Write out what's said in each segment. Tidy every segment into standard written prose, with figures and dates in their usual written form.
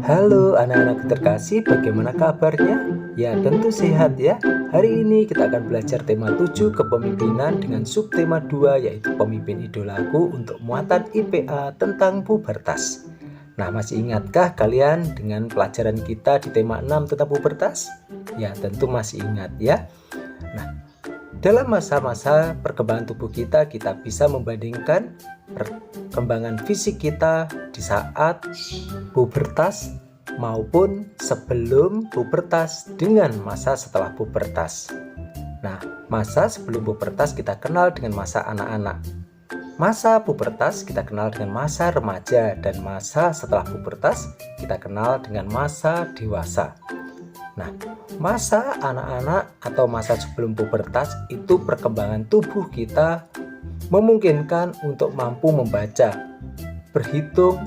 Halo anak-anak terkasih, bagaimana kabarnya? Ya tentu sehat ya. Hari ini kita akan belajar tema 7 kepemimpinan dengan subtema 2 yaitu pemimpin idolaku untuk muatan IPA tentang pubertas. Nah, masih ingatkah kalian dengan pelajaran kita di tema 6 tentang pubertas? Ya tentu masih ingat ya. Nah, dalam masa-masa perkembangan tubuh kita bisa membandingkan perkembangan fisik kita di saat pubertas maupun sebelum pubertas dengan masa setelah pubertas. Nah, masa sebelum pubertas kita kenal dengan masa anak-anak. Masa pubertas kita kenal dengan masa remaja, dan masa setelah pubertas kita kenal dengan masa dewasa. Nah, masa anak-anak atau masa sebelum pubertas itu perkembangan tubuh kita memungkinkan untuk mampu membaca, berhitung,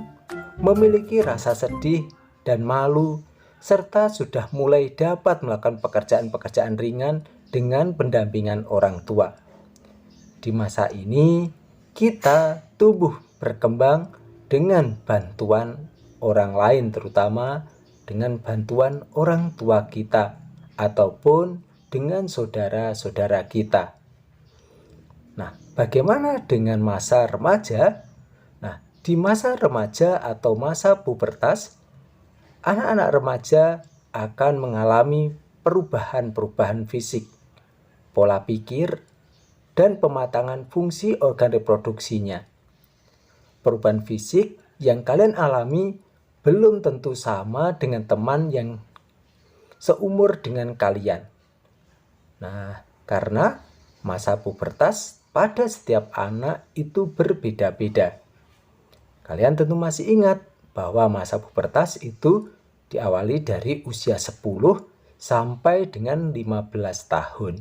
memiliki rasa sedih dan malu, serta sudah mulai dapat melakukan pekerjaan-pekerjaan ringan dengan pendampingan orang tua. Di masa ini, kita tumbuh berkembang dengan bantuan orang lain, terutama dengan bantuan orang tua kita ataupun dengan saudara-saudara kita. Nah, bagaimana dengan masa remaja? Nah, di masa remaja atau masa pubertas, anak-anak remaja akan mengalami perubahan-perubahan fisik, pola pikir, dan pematangan fungsi organ reproduksinya. Perubahan fisik yang kalian alami belum tentu sama dengan teman yang seumur dengan kalian. Nah, karena masa pubertas pada setiap anak itu berbeda-beda. Kalian tentu masih ingat bahwa masa pubertas itu diawali dari usia 10 sampai dengan 15 tahun.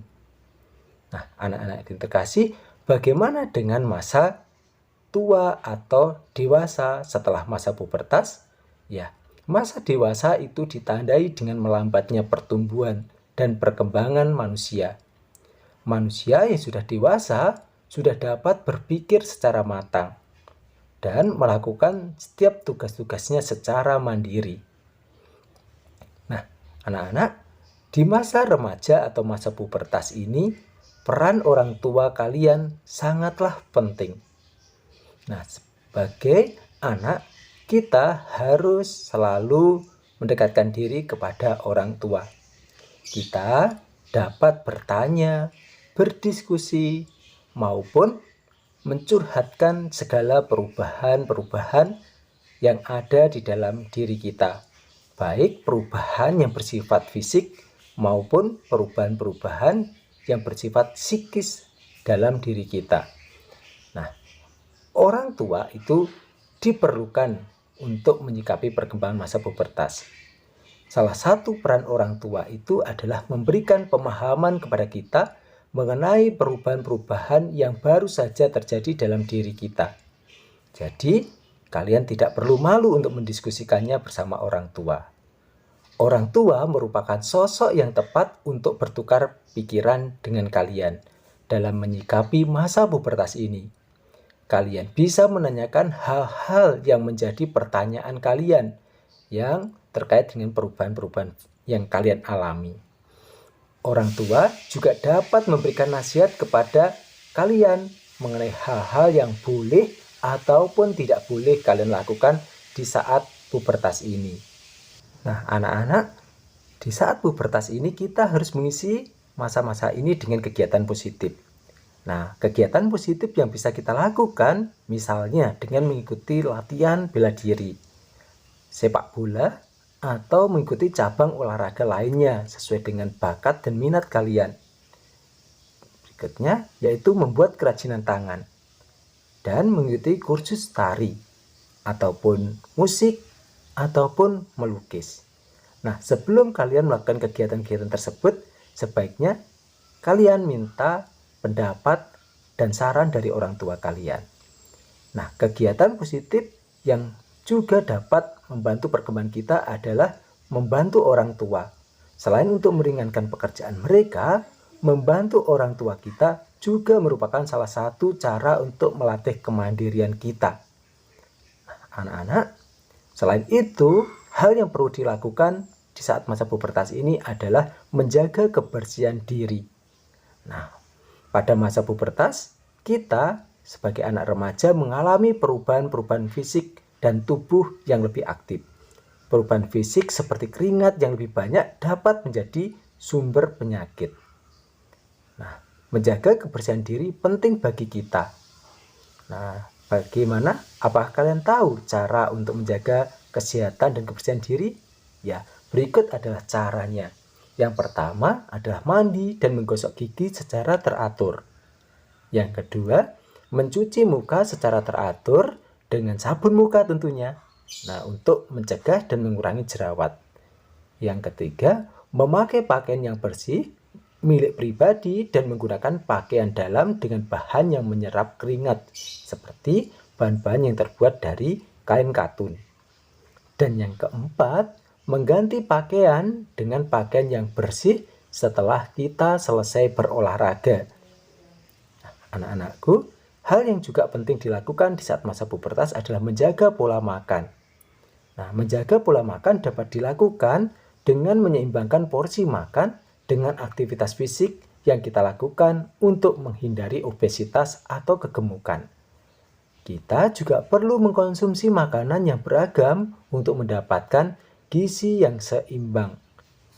Nah, anak-anak yang terkasih, bagaimana dengan masa tua atau dewasa setelah masa pubertas? Ya, masa dewasa itu ditandai dengan melambatnya pertumbuhan dan perkembangan manusia. Manusia yang sudah dewasa sudah dapat berpikir secara matang dan melakukan setiap tugas-tugasnya secara mandiri. Nah, anak-anak, di masa remaja atau masa pubertas ini, peran orang tua kalian sangatlah penting. Nah, sebagai anak, kita harus selalu mendekatkan diri kepada orang tua. Kita dapat bertanya, berdiskusi, maupun mencurhatkan segala perubahan-perubahan yang ada di dalam diri kita, baik perubahan yang bersifat fisik maupun perubahan-perubahan yang bersifat psikis dalam diri kita. Nah, orang tua itu diperlukan untuk menyikapi perkembangan masa pubertas. Salah satu peran orang tua itu adalah memberikan pemahaman kepada kita mengenai perubahan-perubahan yang baru saja terjadi dalam diri kita. Jadi, kalian tidak perlu malu untuk mendiskusikannya bersama orang tua. Orang tua merupakan sosok yang tepat untuk bertukar pikiran dengan kalian dalam menyikapi masa pubertas ini. Kalian bisa menanyakan hal-hal yang menjadi pertanyaan kalian yang terkait dengan perubahan-perubahan yang kalian alami. Orang tua juga dapat memberikan nasihat kepada kalian mengenai hal-hal yang boleh ataupun tidak boleh kalian lakukan di saat pubertas ini. Nah, anak-anak, di saat pubertas ini kita harus mengisi masa-masa ini dengan kegiatan positif. Nah, kegiatan positif yang bisa kita lakukan misalnya dengan mengikuti latihan bela diri, sepak bola, atau mengikuti cabang olahraga lainnya sesuai dengan bakat dan minat kalian. Berikutnya yaitu membuat kerajinan tangan dan mengikuti kursus tari ataupun musik ataupun melukis. Nah, sebelum kalian melakukan kegiatan-kegiatan tersebut, sebaiknya kalian minta pendapat dan saran dari orang tua kalian. Nah, kegiatan positif yang juga dapat membantu perkembangan kita adalah membantu orang tua. Selain untuk meringankan pekerjaan mereka, membantu orang tua kita juga merupakan salah satu cara untuk melatih kemandirian kita. Anak-anak, selain itu, hal yang perlu dilakukan di saat masa pubertas ini adalah menjaga kebersihan diri. Nah, pada masa pubertas, kita sebagai anak remaja mengalami perubahan-perubahan fisik dan tubuh yang lebih aktif. Perubahan fisik seperti keringat yang lebih banyak dapat menjadi sumber penyakit. Nah, menjaga kebersihan diri penting bagi kita. Nah, bagaimana? Apakah kalian tahu cara untuk menjaga kesehatan dan kebersihan diri? Ya, berikut adalah caranya. Yang pertama adalah mandi dan menggosok gigi secara teratur. Yang kedua, mencuci muka secara teratur dengan sabun muka tentunya. Nah, untuk mencegah dan mengurangi jerawat. Yang ketiga, memakai pakaian yang bersih, milik pribadi dan menggunakan pakaian dalam dengan bahan yang menyerap keringat, seperti bahan-bahan yang terbuat dari kain katun. Dan yang keempat, mengganti pakaian dengan pakaian yang bersih setelah kita selesai berolahraga. Anak-anakku, hal yang juga penting dilakukan di saat masa pubertas adalah menjaga pola makan. Nah, menjaga pola makan dapat dilakukan dengan menyeimbangkan porsi makan dengan aktivitas fisik yang kita lakukan untuk menghindari obesitas atau kegemukan. Kita juga perlu mengkonsumsi makanan yang beragam untuk mendapatkan gizi yang seimbang,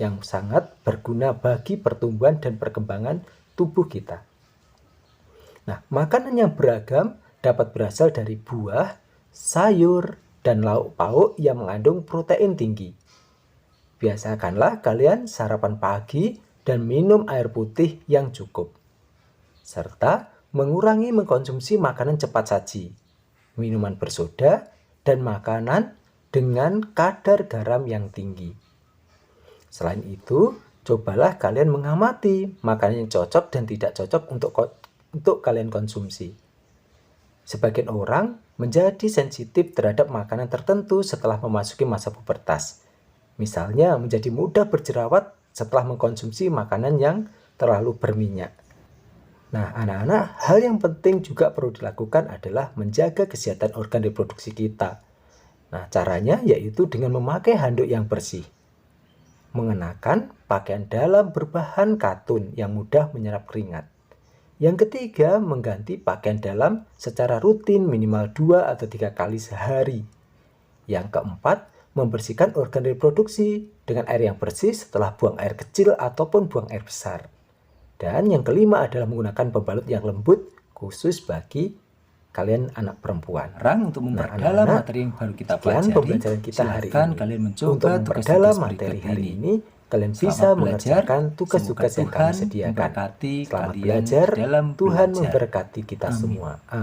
yang sangat berguna bagi pertumbuhan dan perkembangan tubuh kita. Nah, makanan yang beragam dapat berasal dari buah, sayur, dan lauk pauk yang mengandung protein tinggi. Biasakanlah kalian sarapan pagi dan minum air putih yang cukup. Serta mengurangi mengkonsumsi makanan cepat saji, minuman bersoda, dan makanan dengan kadar garam yang tinggi. Selain itu, cobalah kalian mengamati makanan yang cocok dan tidak cocok untuk kalian konsumsi. Sebagian orang menjadi sensitif terhadap makanan tertentu setelah memasuki masa pubertas. Misalnya menjadi mudah berjerawat setelah mengkonsumsi makanan yang terlalu berminyak. Nah, anak-anak, hal yang penting juga perlu dilakukan adalah menjaga kesehatan organ reproduksi kita. Nah, caranya yaitu dengan memakai handuk yang bersih. Mengenakan pakaian dalam berbahan katun yang mudah menyerap keringat. Yang ketiga, mengganti pakaian dalam secara rutin minimal 2 atau 3 kali sehari. Yang keempat, membersihkan organ reproduksi dengan air yang bersih setelah buang air kecil ataupun buang air besar. Dan yang kelima adalah menggunakan pembalut yang lembut khusus bagi kalian anak perempuan. Untuk memperdalam materi yang baru kita pelajari, pembelajaran kita hari ini. kalian mencoba untuk memperdalam materi hari ini, kalian bisa mengerjakan tugas-tugas yang kami sediakan. Selamat belajar, Tuhan memberkati kita semua. Amin.